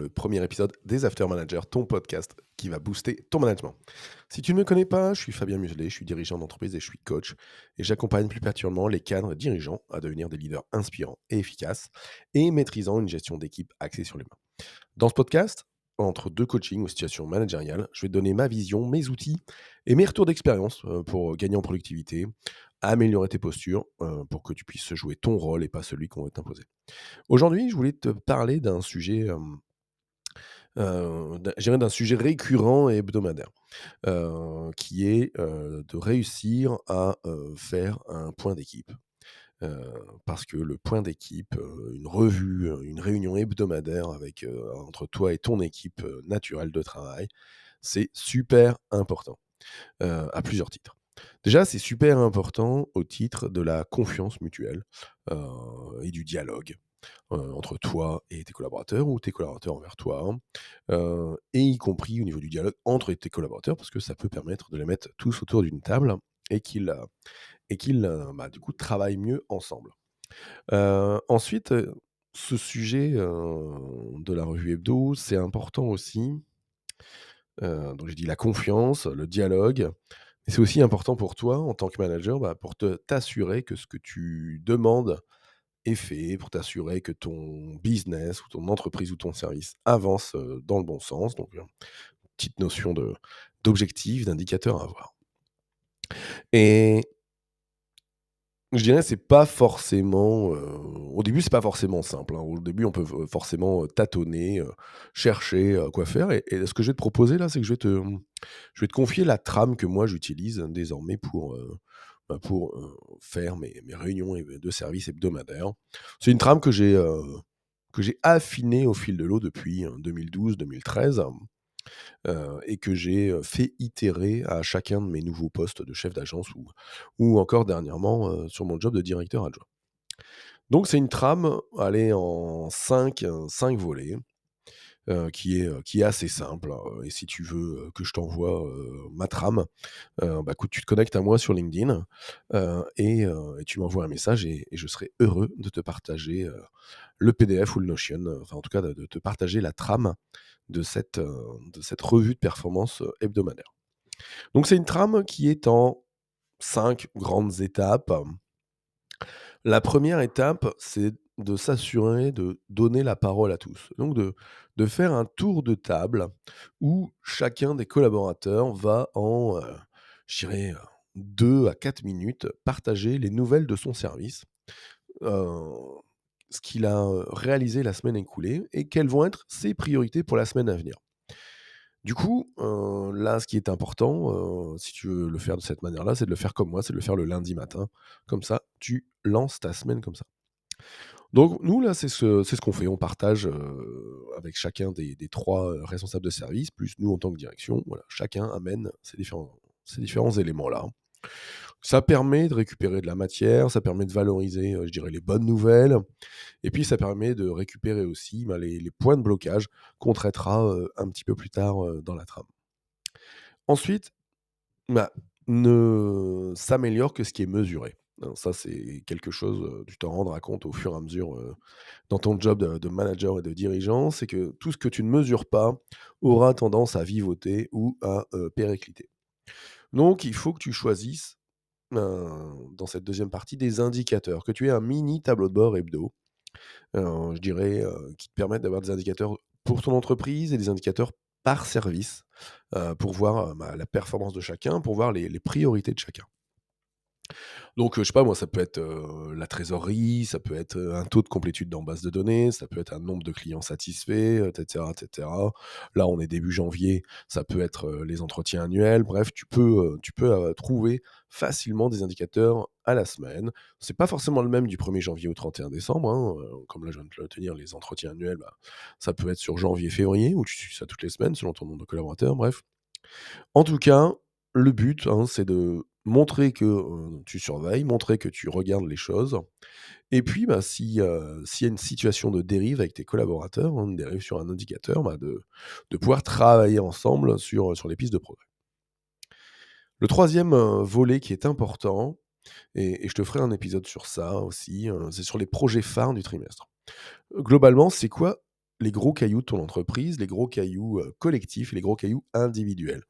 le premier épisode des After Managers, ton podcast qui va booster ton management. Si tu ne me connais pas, je suis Fabien Muselet, je suis dirigeant d'entreprise et je suis coach. Et j'accompagne plus particulièrement les cadres et dirigeants à devenir des leaders inspirants et efficaces et maîtrisant une gestion d'équipe axée sur l'humain. Dans ce podcast, entre deux coachings ou situations managériales, je vais te donner ma vision, mes outils et mes retours d'expérience pour gagner en productivité, améliorer tes postures pour que tu puisses jouer ton rôle et pas celui qu'on veut t'imposer. Aujourd'hui, je voulais te parler d'un sujet, je dirais d'un sujet récurrent et hebdomadaire, qui est, de réussir à, faire un point d'équipe. Heu, Parce que le point d'équipe, une revue, une réunion hebdomadaire avec, entre toi et ton équipe, naturelle de travail, c'est super important, à plusieurs titres. Déjà, c'est super important au titre de la confiance mutuelle, heu et du dialogue, entre toi et tes collaborateurs ou tes collaborateurs envers toi, et y compris au niveau du dialogue entre tes collaborateurs parce que ça peut permettre de les mettre tous autour d'une table et qu'ils, du coup, travaillent mieux ensemble. Ensuite, ce sujet, de la revue hebdo, c'est important aussi, donc j'ai dit la confiance, le dialogue, mais c'est aussi important pour toi en tant que manager, pour t'assurer que ce que tu demandes est fait, pour t'assurer que ton business ou ton entreprise ou ton service avance, dans le bon sens, donc petite notion d'objectif, d'indicateur à avoir. Et je dirais, c'est pas forcément, au début, c'est pas forcément simple, hein. Au début, on peut forcément, tâtonner, chercher, quoi faire et ce que je vais te proposer là, c'est que je vais te confier la trame que moi j'utilise désormais pour faire mes réunions de service hebdomadaires. C'est une trame que j'ai affinée au fil de l'eau depuis, 2012-2013. Et que j'ai, fait itérer à chacun de mes nouveaux postes de chef d'agence ou encore dernièrement, sur mon job de directeur adjoint. Donc c'est une trame, allez, en 5 volets, qui est assez simple, et si tu veux, que je t'envoie, ma trame, écoute, tu te connectes à moi sur LinkedIn, et tu m'envoies un message et je serai heureux de te partager, le PDF ou le Notion, enfin en tout cas de te partager la trame de cette revue de performance, hebdomadaire. Donc c'est une trame qui est en 5 grandes étapes. La première étape, c'est de s'assurer de donner la parole à tous. Donc de faire un tour de table où chacun des collaborateurs va en, je dirais, 2 à 4 minutes partager les nouvelles de son service, heu, ce qu'il a, réalisé la semaine écoulée et quelles vont être ses priorités pour la semaine à venir. Du coup, là, ce qui est important, si tu veux le faire de cette manière-là, c'est de le faire comme moi, c'est de le faire le lundi matin. Comme ça, tu lances ta semaine comme ça. Donc nous, là, c'est ce qu'on fait. On partage, avec chacun des 3, responsables de service, plus nous en tant que direction. Voilà, chacun amène ces différents éléments-là. Ça permet de récupérer de la matière, ça permet de valoriser, je dirais les bonnes nouvelles et puis ça permet de récupérer aussi, les points de blocage qu'on traitera, un petit peu plus tard, dans la trame. Ensuite, bah, ne s'améliore que ce qui est mesuré. Hein, ça, c'est quelque chose, tu t'en rendras compte au fur et à mesure, dans ton job de manager et de dirigeant, c'est que tout ce que tu ne mesures pas aura tendance à vivoter ou à, péricliter. Donc il faut que tu choisisses, dans cette deuxième partie, des indicateurs, que tu aies un mini tableau de bord hebdo, je dirais, qui te permettent d'avoir des indicateurs pour ton entreprise et des indicateurs par service, pour voir, la performance de chacun, pour voir les priorités de chacun. Donc, je sais pas moi, ça peut être, la trésorerie, ça peut être, un taux de complétude dans base de données, ça peut être un nombre de clients satisfaits, et cetera. Là, on est début janvier, ça peut être, les entretiens annuels. Bref, tu peux trouver facilement des indicateurs à la semaine. C'est pas forcément le même du 1er janvier au 31 décembre, hein, comme là, je viens de te le tenir, les entretiens annuels, ça peut être sur janvier-février ou tu suis ça toutes les semaines selon ton nombre de collaborateurs, bref. En tout cas, le but, hein, c'est de montrer que, tu surveilles, montrer que tu regardes les choses et puis, s'il y a une situation de dérive avec tes collaborateurs, hein, une dérive sur un indicateur, de pouvoir travailler ensemble sur les pistes de progrès. Le troisième volet qui est important et je te ferai un épisode sur ça aussi, c'est sur les projets phares du trimestre. Globalement, c'est quoi les gros cailloux de ton entreprise, les gros cailloux, collectifs et les gros cailloux individuels.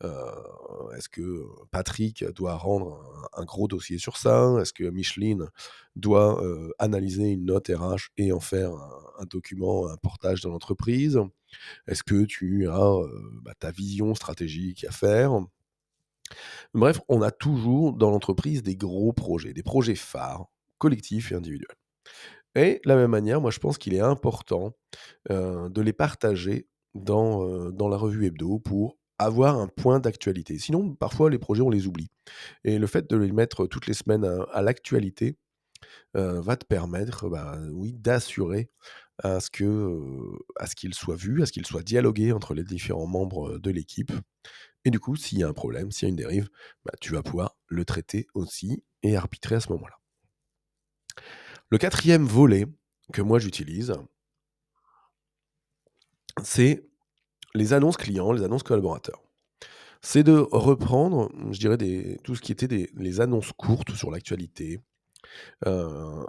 Heu, Est-ce que, Patrick doit rendre un gros dossier sur ça? Est-ce que Micheline doit, analyser une note RH et en faire un document, un portage dans l'entreprise? Est-ce que tu as, ta vision stratégique à faire? Bref, on a toujours dans l'entreprise des gros projets, des projets phares, collectifs et individuels. Et de la même manière, moi je pense qu'il est important, de les partager dans la revue hebdo pour avoir un point d'actualité. Sinon, parfois les projets, on les oublie et le fait de les mettre toutes les semaines à l'actualité, va te permettre, oui, d'assurer à ce qu'il soit vu, à ce qu'il soit dialogué entre les différents membres, de l'équipe et du coup, s'il y a un problème, s'il y a une dérive, tu vas pouvoir le traiter aussi et arbitrer à ce moment-là. Le quatrième volet que moi j'utilise, c'est les annonces clients, les annonces collaborateurs. C'est de reprendre, je dirais tout ce qui était les annonces courtes sur l'actualité, heu,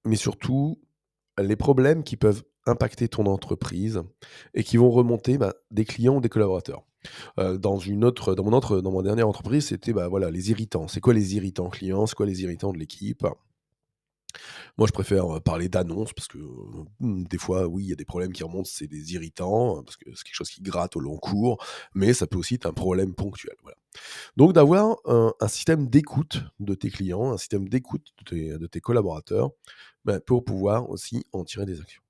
mais surtout les problèmes qui peuvent impacter ton entreprise et qui vont remonter, des clients ou des collaborateurs. Dans mon dernière entreprise, c'était, voilà, les irritants. C'est quoi les irritants clients? C'est quoi les irritants de l'équipe? Moi, je préfère, parler d'annonces parce que, des fois, oui, il y a des problèmes qui remontent, c'est des irritants, parce que c'est quelque chose qui gratte au long cours, mais ça peut aussi être un problème ponctuel, voilà. Donc d'avoir un système d'écoute de tes clients, un système d'écoute de tes collaborateurs, pour pouvoir aussi en tirer des actions.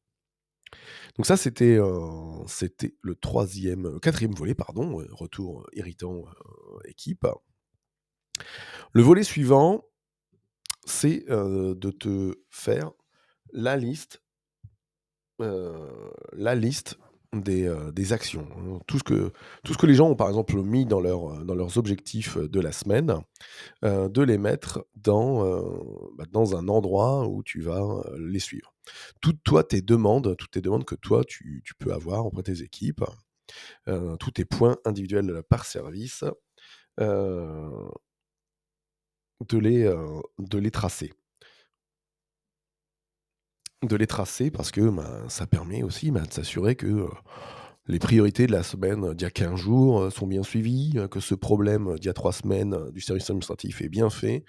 Donc ça, c'était le 4e volet, pardon, retour, irritant, équipe. Le volet suivant, c'est, de te faire la liste la liste des actions, hein. Tout ce que les gens ont, par exemple, mis dans leurs objectifs, de la semaine, de les mettre dans un endroit où tu vas, les suivre. Toutes tes demandes que toi tu peux avoir auprès de tes équipes, tous tes points individuels par service, heu, de les tracer. De les tracer parce que, ça permet aussi, de s'assurer que, les priorités de la semaine d'il y a 15 jours, sont bien suivies, que ce problème, d'il y a 3 semaines, du service administratif est bien fait,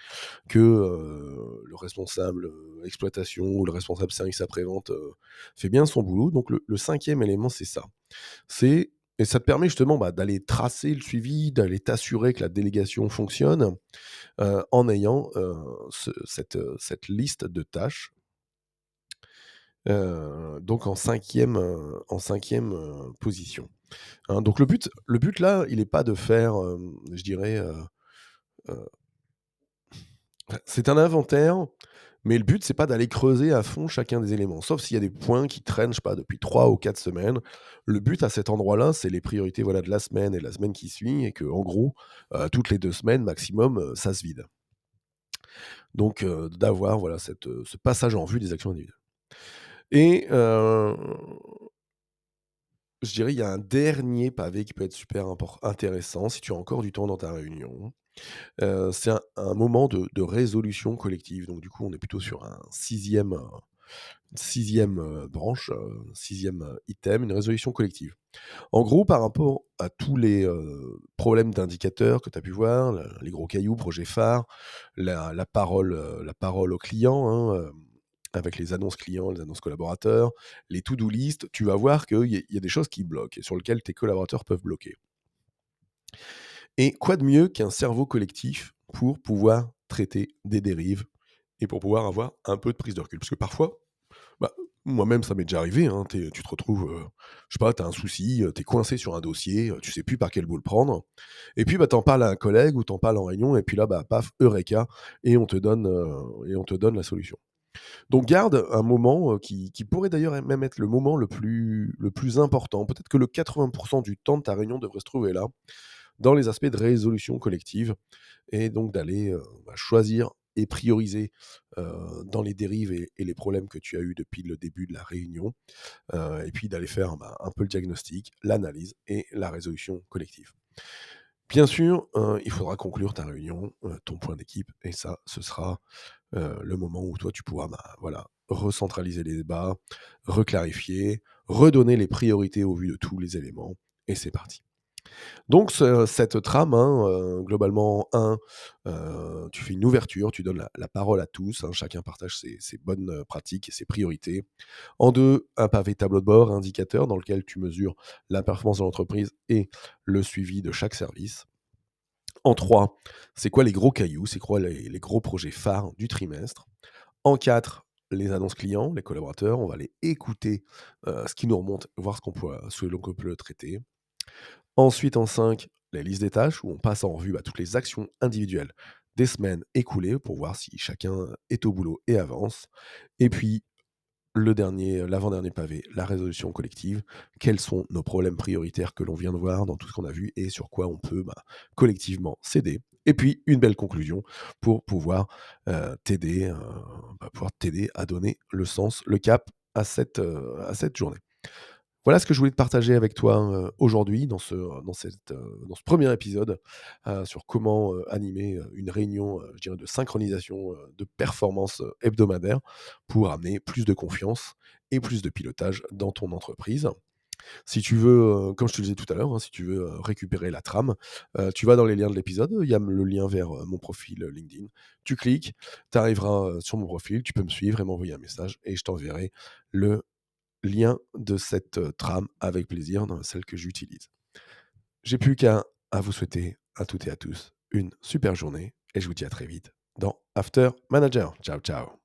que, le responsable, exploitation ou le responsable service après-vente, fait bien son boulot. Donc le 5e élément, c'est ça. C'est et ça te permet justement, d'aller tracer le suivi, d'aller t'assurer que la délégation fonctionne, en ayant, cette liste de tâches. Donc en cinquième position, hein. Donc le but là, il est pas de faire, je dirais, heu, c'est un inventaire, mais le but, c'est pas d'aller creuser à fond chacun des éléments. Sauf s'il y a des points qui traînent, je sais pas, depuis 3 ou 4 semaines. Le but à cet endroit-là, c'est les priorités, voilà, de la semaine et de la semaine qui suit et que en gros, toutes les 2 semaines maximum, ça se vide. Donc d'avoir, voilà, ce passage en vue des actions individuelles et je dirais, il y a un dernier pavé qui peut être super intéressant si tu as encore du temps dans ta réunion. C'est un moment de résolution collective. Donc du coup, on est plutôt sur un 6e branche, 6e item, une résolution collective. En gros, par rapport à tous les, problèmes d'indicateurs que tu as pu voir, les gros cailloux, projets phares, la parole au client, hein, avec les annonces clients, les annonces collaborateurs, les to-do list, tu vas voir qu'il y a des choses qui bloquent et sur lesquelles tes collaborateurs peuvent bloquer. Et quoi de mieux qu'un cerveau collectif pour pouvoir traiter des dérives et pour pouvoir avoir un peu de prise de recul? Parce que parfois, bah, moi-même, ça m'est déjà arrivé, hein, tu te retrouves, je sais pas, tu as un souci, tu es coincé sur un dossier, tu sais plus par quel bout le prendre et puis, tu en parles à un collègue ou tu en parles en réunion et puis là, paf, eureka et on te donne la solution. Donc garde un moment, qui pourrait d'ailleurs même être le moment le plus important. Peut-être que le 80 du temps de ta réunion devrait se trouver là, dans les aspects de résolution collective et donc d'aller, choisir et prioriser, dans les dérives et les problèmes que tu as eus depuis le début de la réunion, et puis d'aller faire, un peu le diagnostic, l'analyse et la résolution collective. Bien sûr, il faudra conclure ta réunion, ton point d'équipe et ça, ce sera, le moment où toi tu pourras, voilà, recentraliser les débats, reclarifier, redonner les priorités au vu de tous les éléments et c'est parti. Donc cette trame, hein, globalement, tu fais une ouverture, tu donnes la parole à tous, hein, chacun partage ses bonnes, pratiques et ses priorités. En 2, un pavé tableau de bord, indicateur dans lequel tu mesures la performance de l'entreprise et le suivi de chaque service. En 3, c'est quoi les gros cailloux, c'est quoi les gros projets phares du trimestre. En 4, les annonces clients, les collaborateurs, on va aller écouter, ce qui nous remonte, voir ce que peut le traiter. Ensuite, en 5, les listes des tâches où on passe en revue, toutes les actions individuelles des semaines écoulées pour voir si chacun est au boulot et avance. Et puis l'avant-dernier pavé, la résolution collective. Quels sont nos problèmes prioritaires que l'on vient de voir dans tout ce qu'on a vu et sur quoi on peut, collectivement s'aider. Et puis une belle conclusion pour pouvoir, pouvoir t'aider à donner le sens, le cap à cette journée. Voilà ce que je voulais te partager avec toi, aujourd'hui dans ce premier épisode, sur comment, animer, une réunion, je dirais de synchronisation, de performance, hebdomadaire pour amener plus de confiance et plus de pilotage dans ton entreprise. Si tu veux, comme je te le disais tout à l'heure, hein, si tu veux, récupérer la trame, tu vas dans les liens de l'épisode, il y a le lien vers, mon profil, LinkedIn. Tu cliques, tu arriveras, sur mon profil, tu peux me suivre et m'envoyer un message et je t'enverrai le lien de cette, trame avec plaisir dans celle que j'utilise. J'ai plus qu'à à vous souhaiter à toutes et à tous une super journée et je vous dis à très vite dans After Manager. Ciao, ciao.